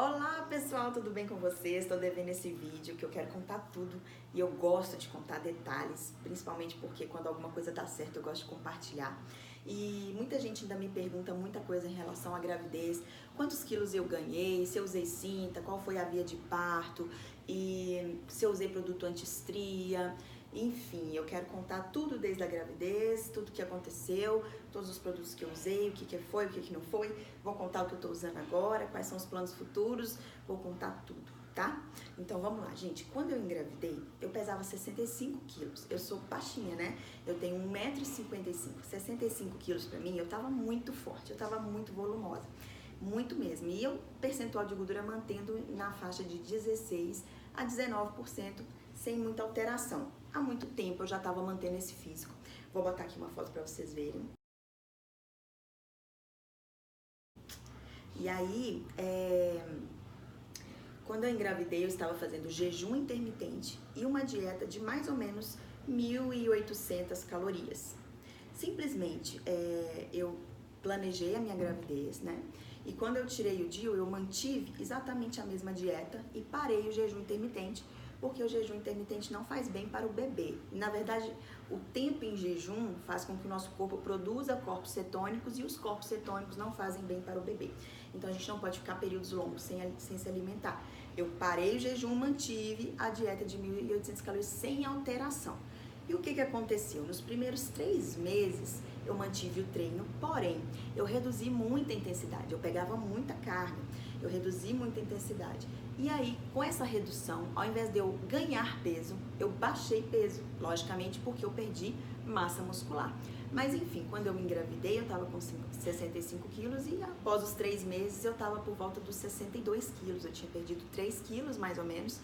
Olá pessoal, tudo bem com vocês? Estou devendo esse vídeo que eu quero contar tudo e eu gosto de contar detalhes, principalmente porque quando alguma coisa dá certo eu gosto de compartilhar. E muita gente ainda me pergunta muita coisa em relação à gravidez, quantos quilos eu ganhei, se eu usei cinta, qual foi a via de parto e se eu usei produto anti-estria. Enfim, eu quero contar tudo desde a gravidez, tudo que aconteceu, todos os produtos que eu usei, o que foi, o que não foi. Vou contar o que eu tô usando agora, quais são os planos futuros, vou contar tudo, tá? Então vamos lá, gente. Quando eu engravidei, eu pesava 65 quilos. Eu sou baixinha, né? Eu tenho 1,55 m. 65 quilos pra mim, eu tava muito forte, eu tava muito volumosa. Muito mesmo. E o percentual de gordura mantendo na faixa de 16 a 19%, sem muita alteração. Há muito tempo eu já estava mantendo esse físico. Vou botar aqui uma foto para vocês verem. E aí, quando eu engravidei, eu estava fazendo jejum intermitente e uma dieta de mais ou menos 1.800 calorias. Simplesmente, eu planejei a minha gravidez, né? E quando eu tirei o DIU, eu mantive exatamente a mesma dieta e parei o jejum intermitente, porque o jejum intermitente não faz bem para o bebê. Na verdade, o tempo em jejum faz com que o nosso corpo produza corpos cetônicos e os corpos cetônicos não fazem bem para o bebê. Então a gente não pode ficar períodos longos sem se alimentar. Eu parei o jejum, mantive a dieta de 1.800 calorias sem alteração. E o que aconteceu? Nos primeiros 3 meses eu mantive o treino, porém eu reduzi muita intensidade, eu pegava muita carga, eu reduzi muita intensidade. E aí, com essa redução, ao invés de eu ganhar peso, eu baixei peso, logicamente porque eu perdi massa muscular. Mas enfim, quando eu me engravidei, eu estava com 65 quilos e após os 3 meses eu estava por volta dos 62 quilos. Eu tinha perdido 3 quilos mais ou menos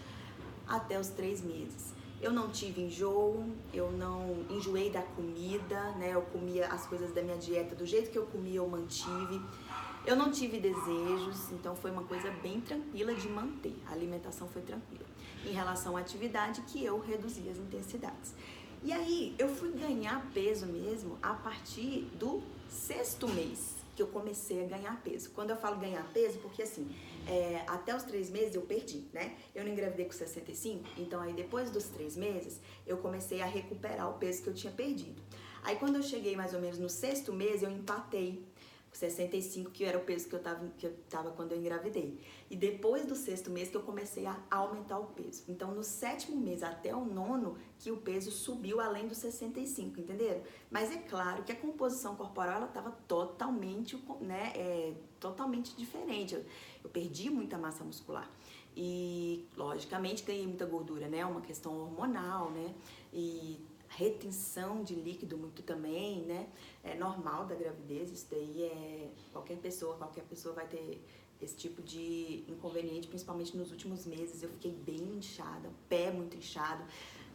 até os 3 meses. Eu não tive enjoo, eu não enjoei da comida, né? Eu comia as coisas da minha dieta do jeito que eu comia, eu mantive. Eu não tive desejos, então foi uma coisa bem tranquila de manter. A alimentação foi tranquila. Em relação à atividade, que eu reduzi as intensidades. E aí, eu fui ganhar peso mesmo a partir do 6º mês que eu comecei a ganhar peso. Quando eu falo ganhar peso, porque assim, até os 3 meses eu perdi, né? Eu não engravidei com 65, então aí depois dos 3 meses, eu comecei a recuperar o peso que eu tinha perdido. Aí quando eu cheguei mais ou menos no 6º mês, eu empatei 65, que era o peso que eu tava quando eu engravidei. E depois do 6º mês que eu comecei a aumentar o peso. Então, no 7º mês até o 9º, que o peso subiu além dos 65, entenderam? Mas é claro que a composição corporal, ela tava totalmente, né, totalmente diferente. Eu perdi muita massa muscular. E, logicamente, ganhei muita gordura, né? Uma questão hormonal, né? E retenção de líquido muito também, né? É normal da gravidez, isso daí qualquer pessoa vai ter esse tipo de inconveniente, principalmente nos últimos meses. Eu fiquei bem inchada, pé muito inchado,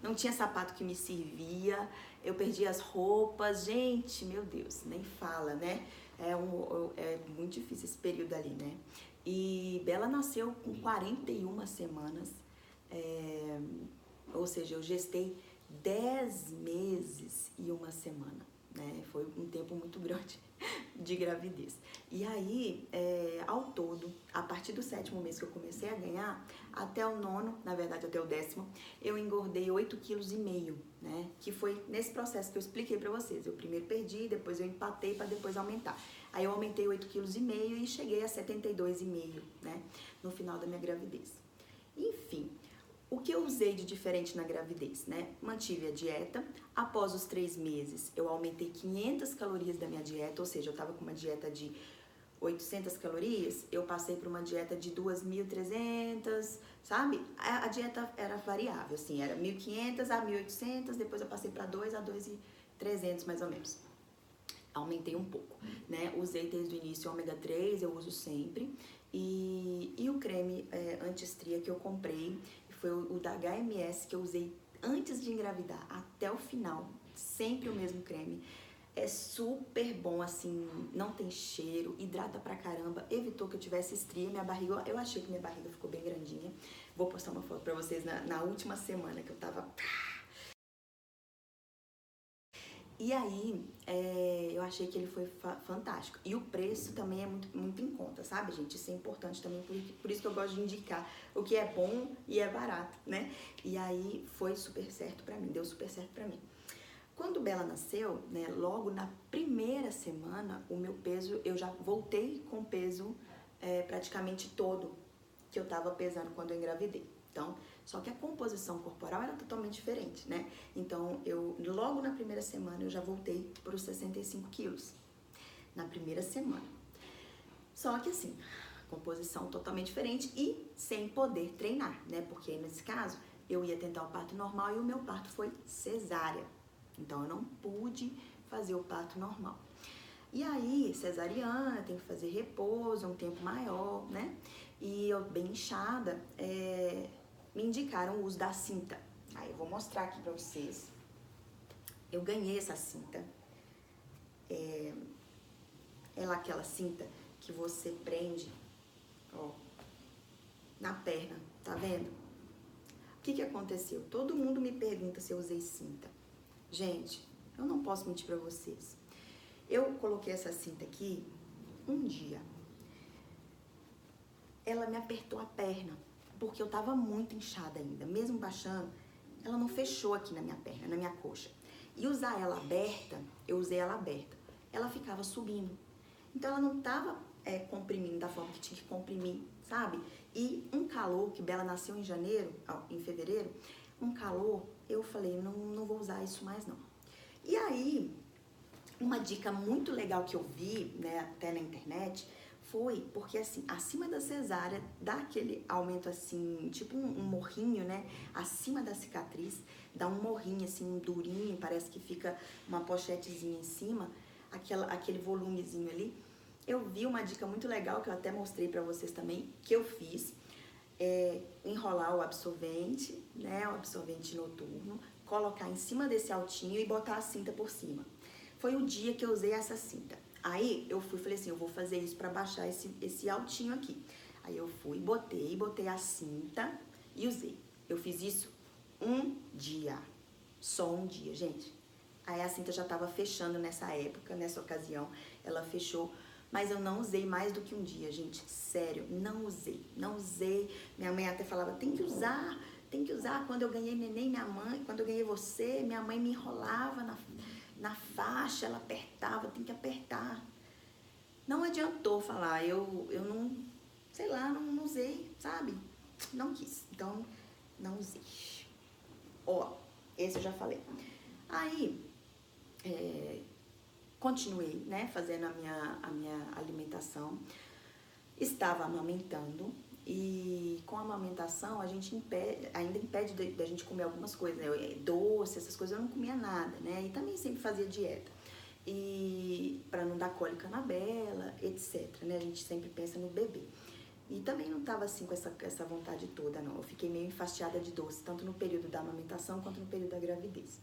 não tinha sapato que me servia, eu perdi as roupas, gente, meu Deus, nem fala, né? É muito difícil esse período ali, né? E Bela nasceu com 41 semanas, ou seja, eu gestei 10 meses e 1 semana, né? Foi um tempo muito grande de gravidez. E aí, ao todo, a partir do 7º mês que eu comecei a ganhar, até o 9º, na verdade até o 10º, eu engordei 8,5 kg, né? Que foi nesse processo que eu expliquei pra vocês. Eu primeiro perdi, depois eu empatei para depois aumentar. Aí eu aumentei 8,5 kg e cheguei a 72,5, né? No final da minha gravidez. Enfim, o que eu usei de diferente na gravidez, né? Mantive a dieta. Após os 3 meses, eu aumentei 500 calorias da minha dieta, ou seja, eu tava com uma dieta de 800 calorias, eu passei para uma dieta de 2.300, sabe? A dieta era variável, assim, era 1.500 a 1.800, depois eu passei para 2 a 2.300 mais ou menos. Aumentei um pouco, né? Usei desde o início o ômega 3, eu uso sempre. E o creme anti-estria que eu comprei foi o da HMS, que eu usei antes de engravidar até o final, sempre o mesmo creme. É super bom, assim, não tem cheiro, hidrata pra caramba, evitou que eu tivesse estria, minha barriga, eu achei que minha barriga ficou bem grandinha. Vou postar uma foto pra vocês na última semana que eu tava... E aí, eu achei que ele foi fantástico. E o preço também é muito em conta, sabe, gente? Isso é importante também, por isso que eu gosto de indicar o que é bom e é barato, né? E aí, foi super certo pra mim, deu super certo pra mim. Quando Bela nasceu, né, logo na primeira semana, o meu peso, eu já voltei com o peso praticamente todo que eu tava pesando quando eu engravidei. Então, só que a composição corporal era totalmente diferente, né? Então, logo na primeira semana, eu já voltei para os 65 quilos. Na primeira semana. Só que assim, composição totalmente diferente e sem poder treinar, né? Porque nesse caso, eu ia tentar o parto normal e o meu parto foi cesárea. Então, eu não pude fazer o parto normal. E aí, cesariana, tem que fazer repouso, um tempo maior, né? E eu, bem inchada, me indicaram o uso da cinta. Aí eu vou mostrar aqui pra vocês. Eu ganhei essa cinta. Ela é aquela cinta que você prende, ó, na perna, tá vendo? O que aconteceu? Todo mundo me pergunta se eu usei cinta. Gente, eu não posso mentir pra vocês. Eu coloquei essa cinta aqui um dia. Ela me apertou a perna, porque eu tava muito inchada ainda. Mesmo baixando, ela não fechou aqui na minha perna, na minha coxa. E usar ela aberta, eu usei ela aberta, ela ficava subindo. Então ela não tava comprimindo da forma que tinha que comprimir, sabe? E um calor, que Bela nasceu em em fevereiro, um calor, eu falei, não vou usar isso mais não. E aí, uma dica muito legal que eu vi, né, até na internet, foi porque assim, acima da cesárea, dá aquele aumento assim, tipo um morrinho, né, acima da cicatriz, dá um morrinho assim, um durinho, parece que fica uma pochetezinha em cima, aquele volumezinho ali. Eu vi uma dica muito legal, que eu até mostrei pra vocês também, que eu fiz, enrolar o absorvente, né, o absorvente noturno, colocar em cima desse altinho e botar a cinta por cima. Foi o dia que eu usei essa cinta. Aí eu falei assim, eu vou fazer isso pra baixar esse altinho aqui. Aí eu fui, botei a cinta e usei. Eu fiz isso um dia, só um dia, gente. Aí a cinta já tava fechando nessa época, nessa ocasião, ela fechou, mas eu não usei mais do que um dia, gente, sério, não usei. Minha mãe até falava, tem que usar. Quando eu ganhei neném, quando eu ganhei você, minha mãe me enrolava na faixa, ela apertava, tem que apertar. Não adiantou falar, eu não, sei lá, não usei, sabe? Não quis, então não usei. Ó, esse eu já falei. Aí, continuei, né, fazendo a minha alimentação. Estava amamentando e com a amamentação a gente ainda impede da gente comer algumas coisas, né? Doce, essas coisas eu não comia nada, né? E também sempre fazia dieta. E para não dar cólica na Bela, etc, né? A gente sempre pensa no bebê. E também não tava assim com essa vontade toda, não. Eu fiquei meio enfastiada de doce, tanto no período da amamentação quanto no período da gravidez.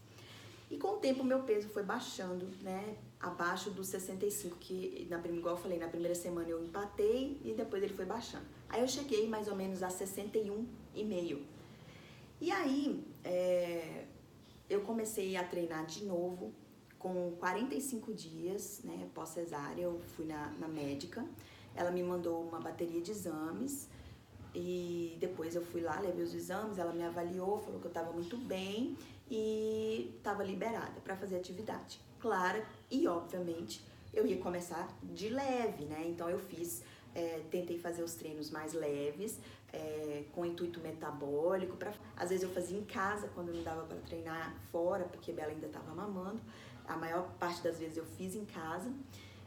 E com o tempo meu peso foi baixando, né, abaixo dos 65, que igual eu falei, na primeira semana eu empatei e depois ele foi baixando. Aí eu cheguei mais ou menos a 61,5. E aí eu comecei a treinar de novo, com 45 dias, né, pós-cesárea, eu fui na médica, ela me mandou uma bateria de exames, e depois eu fui lá, levei os exames, ela me avaliou, falou que eu estava muito bem e estava liberada para fazer atividade. Claro, e obviamente eu ia começar de leve, né? Então eu tentei fazer os treinos mais leves, com intuito metabólico. Às vezes eu fazia em casa, quando não dava para treinar fora, porque Bela ainda estava mamando. A maior parte das vezes eu fiz em casa.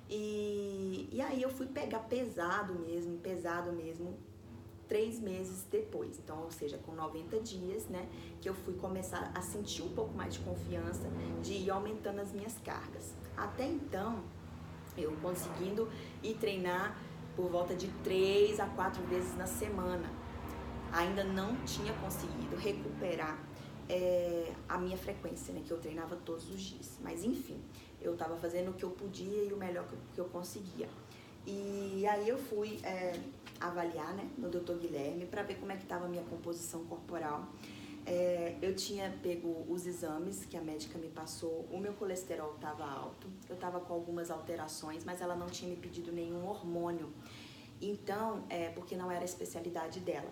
E aí eu fui pegar pesado mesmo, 3 meses depois, então, ou seja, com 90 dias, né, que eu fui começar a sentir um pouco mais de confiança, de ir aumentando as minhas cargas. Até então, eu conseguindo ir treinar por volta de 3 a 4 vezes na semana. Ainda não tinha conseguido recuperar a minha frequência, né, que eu treinava todos os dias. Mas, enfim, eu estava fazendo o que eu podia e o melhor que eu conseguia. E aí eu fui avaliar, né, no Dr. Guilherme, para ver como é que estava a minha composição corporal. Eu tinha pego os exames que a médica me passou, o meu colesterol estava alto, eu estava com algumas alterações, mas ela não tinha me pedido nenhum hormônio. Então, porque não era a especialidade dela.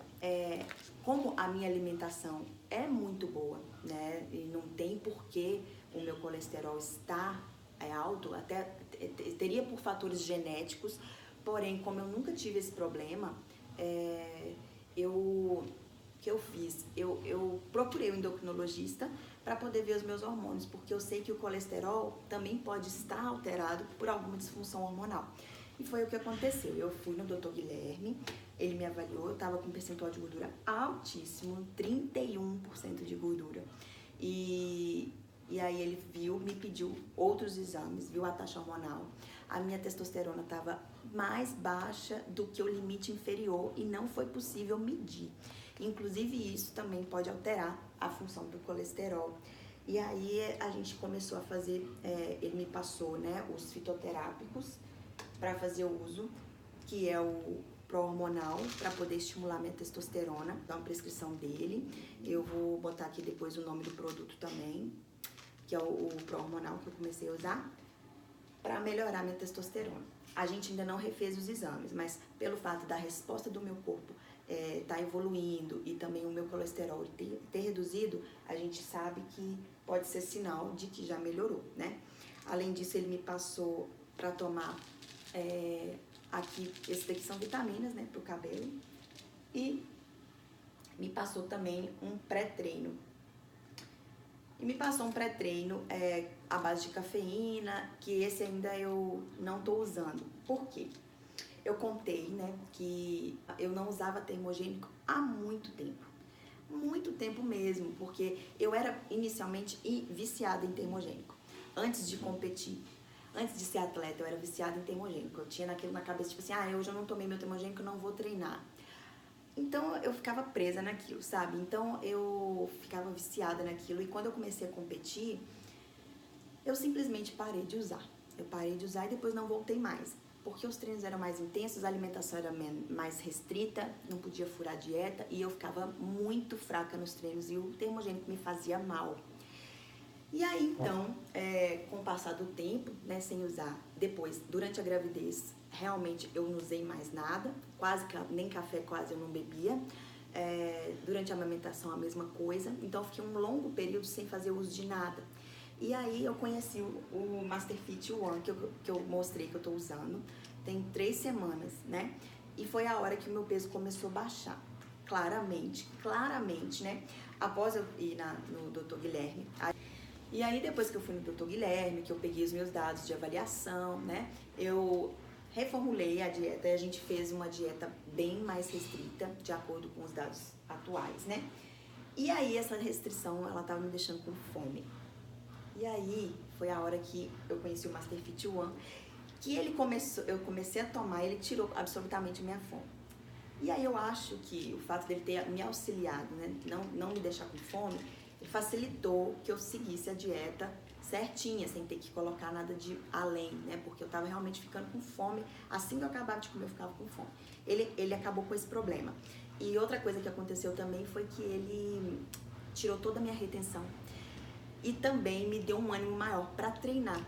Como a minha alimentação é muito boa, né, e não tem porquê o meu colesterol estar alto, até teria por fatores genéticos, porém, como eu nunca tive esse problema, o que eu fiz? Eu procurei um endocrinologista para poder ver os meus hormônios, porque eu sei que o colesterol também pode estar alterado por alguma disfunção hormonal. E foi o que aconteceu. Eu fui no Dr. Guilherme, ele me avaliou, eu estava com um percentual de gordura altíssimo, 31% de gordura. E aí ele viu, me pediu outros exames, viu a taxa hormonal. A minha testosterona estava mais baixa do que o limite inferior e não foi possível medir. Inclusive isso também pode alterar a função do colesterol. E aí a gente começou a fazer, ele me passou, né, os fitoterápicos para fazer o uso, que é o pró-hormonal, para poder estimular minha testosterona, dá uma prescrição dele. Eu vou botar aqui depois o nome do produto também, que é o pró-hormonal que eu comecei a usar, para melhorar minha testosterona. A gente ainda não refez os exames, mas pelo fato da resposta do meu corpo tá evoluindo e também o meu colesterol ter reduzido, a gente sabe que pode ser sinal de que já melhorou, né? Além disso, ele me passou para tomar aqui, esses daqui são vitaminas, né, pro cabelo, e me passou também um pré-treino. E me passou um pré-treino à base de cafeína, que esse ainda eu não tô usando. Por quê? Eu contei, né, que eu não usava termogênico há muito tempo mesmo, porque eu era inicialmente viciada em termogênico. Antes de competir, antes de ser atleta, eu era viciada em termogênico. Eu tinha naquilo na cabeça, tipo assim, hoje eu não tomei meu termogênico, eu não vou treinar. Então eu ficava presa naquilo, sabe? Então eu ficava viciada naquilo e quando eu comecei a competir, eu simplesmente parei de usar. Eu parei de usar e depois não voltei mais. Porque os treinos eram mais intensos, a alimentação era mais restrita, não podia furar dieta e eu ficava muito fraca nos treinos e o termogênico me fazia mal. E aí então, com o passar do tempo, né, sem usar, depois, durante a gravidez, realmente eu não usei mais nada, nem café quase eu não bebia. Durante a amamentação a mesma coisa, então eu fiquei um longo período sem fazer uso de nada. E aí eu conheci o Master Fit One, que eu mostrei que eu tô usando, tem 3 semanas, né? E foi a hora que o meu peso começou a baixar, claramente, né? Após eu ir no Dr. Guilherme. E aí depois que eu fui no Dr. Guilherme, que eu peguei os meus dados de avaliação, né? Eu reformulei a dieta e a gente fez uma dieta bem mais restrita, de acordo com os dados atuais, né? E aí essa restrição, ela tava me deixando com fome. E aí foi a hora que eu conheci o Master Fit One, que eu comecei a tomar, ele tirou absolutamente a minha fome. E aí eu acho que o fato dele ter me auxiliado, né, não me deixar com fome, ele facilitou que eu seguisse a dieta certinha, sem ter que colocar nada de além, né, porque eu tava realmente ficando com fome, assim que eu acabava de comer eu ficava com fome. Ele acabou com esse problema. E outra coisa que aconteceu também foi que ele tirou toda a minha retenção. E também me deu um ânimo maior para treinar,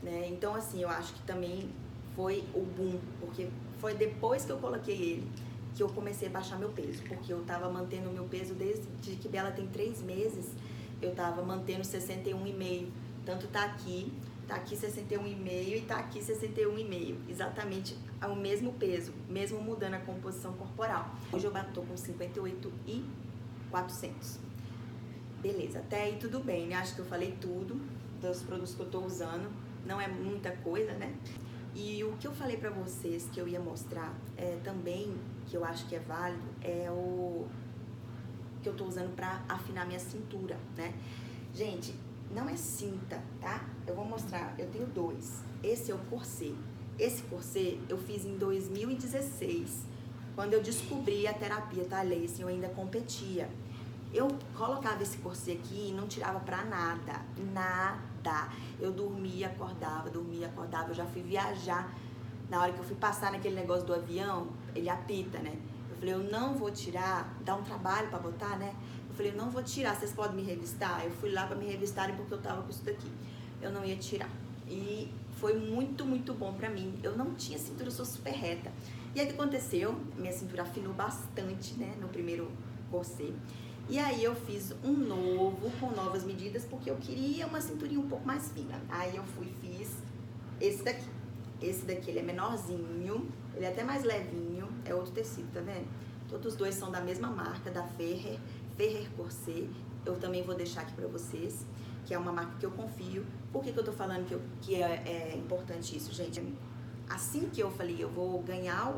né? Então, assim, eu acho que também foi o boom, porque foi depois que eu coloquei ele que eu comecei a baixar meu peso, porque eu tava mantendo o meu peso desde que Bela tem 3 meses, eu tava mantendo 61,5, tanto tá aqui 61,5 e tá aqui 61,5, exatamente o mesmo peso, mesmo mudando a composição corporal. Hoje eu tô com 58,400. Beleza, até aí tudo bem, né? Acho que eu falei tudo dos produtos que eu tô usando. Não é muita coisa, né? E o que eu falei pra vocês que eu ia mostrar também, que eu acho que é válido, é o que eu tô usando pra afinar minha cintura, né? Gente, não é cinta, tá? Eu vou mostrar, eu tenho 2. Esse é o corset. Esse corset eu fiz em 2016, quando eu descobri a terapia Thalesen, eu ainda competia. Eu colocava esse corset aqui e não tirava pra nada, nada. Eu dormia, acordava, eu já fui viajar. Na hora que eu fui passar naquele negócio do avião, ele apita, né? Eu falei, eu não vou tirar, dá um trabalho pra botar, né? Eu Eu falei, eu não vou tirar, vocês podem me revistar? Eu fui lá pra me revistarem porque eu tava com isso daqui. Eu não ia tirar. E foi muito, muito bom pra mim. Eu não tinha cintura, eu sou super reta. E aí o que aconteceu? Minha cintura afinou bastante, né, no primeiro corset. E aí eu fiz um novo, com novas medidas, porque eu queria uma cinturinha um pouco mais fina. Aí eu fui e fiz esse daqui. Esse daqui, ele é menorzinho, ele é até mais levinho, é outro tecido, tá vendo? Todos os dois são da mesma marca, da Ferrer Corset. Eu também vou deixar aqui pra vocês, que é uma marca que eu confio. Por que eu tô falando que é importante isso, gente? Assim que eu falei, eu vou ganhar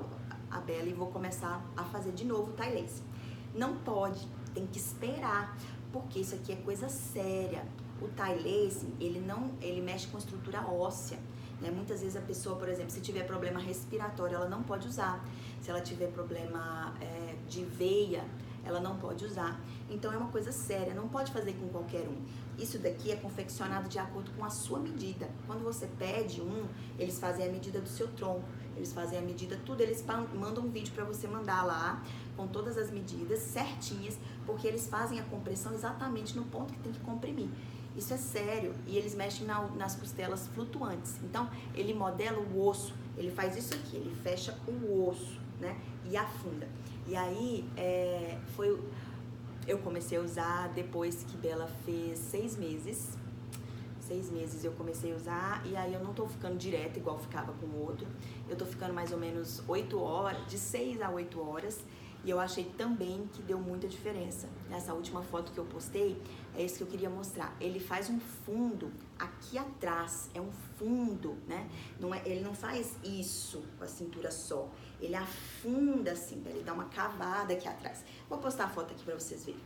a Bela e vou começar a fazer de novo o tie lace. Não pode, tem que esperar, porque isso aqui é coisa séria. O tie lace, ele mexe com estrutura óssea, né? Muitas vezes a pessoa, por exemplo, se tiver problema respiratório, ela não pode usar. Se ela tiver problema de veia, ela não pode usar. Então é uma coisa séria, não pode fazer com qualquer um. Isso daqui é confeccionado de acordo com a sua medida. Quando você pede eles fazem a medida do seu tronco, eles fazem a medida tudo, eles mandam um vídeo para você mandar lá, com todas as medidas certinhas, porque eles fazem a compressão exatamente no ponto que tem que comprimir. Isso é sério, e eles mexem nas costelas flutuantes. Então, ele modela o osso, ele faz isso aqui, ele fecha o osso, né, e afunda. E aí, eu comecei a usar depois que Bela fez 6 meses. 6 meses eu comecei a usar, e aí eu não tô ficando direto igual ficava com o outro. Eu tô ficando mais ou menos 8 horas, de 6 a 8 horas. E eu achei também que deu muita diferença. Nessa última foto que eu postei, é isso que eu queria mostrar. Ele faz um fundo aqui atrás, é um fundo, né? Ele não faz isso com a cintura só. Ele afunda assim, ele dá uma cavada aqui atrás. Vou postar a foto aqui pra vocês verem.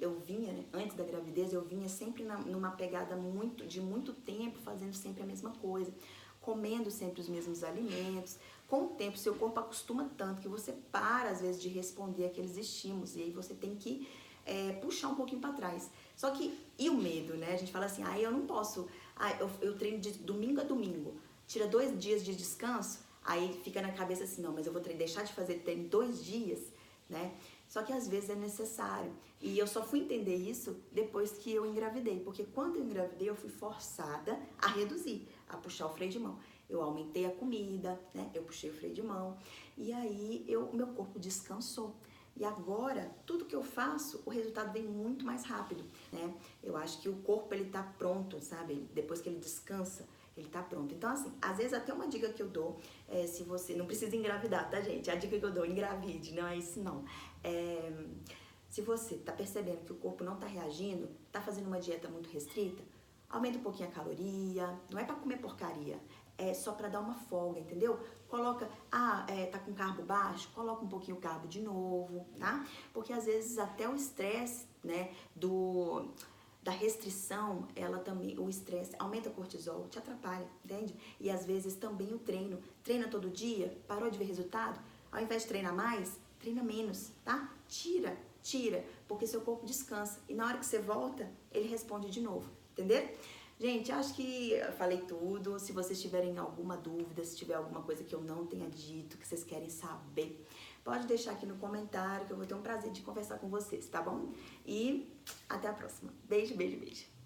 Eu vinha, né, antes da gravidez, eu vinha sempre numa pegada de muito tempo, fazendo sempre a mesma coisa, comendo sempre os mesmos alimentos. Com o tempo, seu corpo acostuma tanto que você para, às vezes, de responder aqueles estímulos, e aí você tem que puxar um pouquinho para trás. Só que, e o medo, né? A gente fala assim, eu não posso, eu treino de domingo a domingo, tira 2 dias de descanso, aí fica na cabeça assim, não, mas eu vou deixar de fazer treino 2 dias, né? Só que às vezes é necessário. E eu só fui entender isso depois que eu engravidei. Porque quando eu engravidei, eu fui forçada a reduzir, a puxar o freio de mão. Eu aumentei a comida, né? Eu puxei o freio de mão. E aí, meu corpo descansou. E agora, tudo que eu faço, o resultado vem muito mais rápido, né? Eu acho que o corpo, ele tá pronto, sabe? Depois que ele descansa, ele tá pronto. Então, assim, às vezes até uma dica que eu dou, se você não precisa engravidar, tá, gente? A dica que eu dou, engravide, não é isso não. Se você tá percebendo que o corpo não tá reagindo, tá fazendo uma dieta muito restrita, aumenta um pouquinho a caloria, não é pra comer porcaria, é só pra dar uma folga, entendeu? Coloca, tá com carbo baixo, coloca um pouquinho o carbo de novo, tá? Porque às vezes até o estresse, né, da restrição, o estresse aumenta o cortisol, te atrapalha, entende? E às vezes também o treina todo dia, parou de ver resultado, ao invés de treinar mais, treina menos, tá? Tira, porque seu corpo descansa, e na hora que você volta, ele responde de novo, entendeu? Gente, acho que eu falei tudo. Se vocês tiverem alguma dúvida, se tiver alguma coisa que eu não tenha dito, que vocês querem saber, pode deixar aqui no comentário, que eu vou ter um prazer de conversar com vocês, tá bom? E até a próxima. Beijo, beijo, beijo.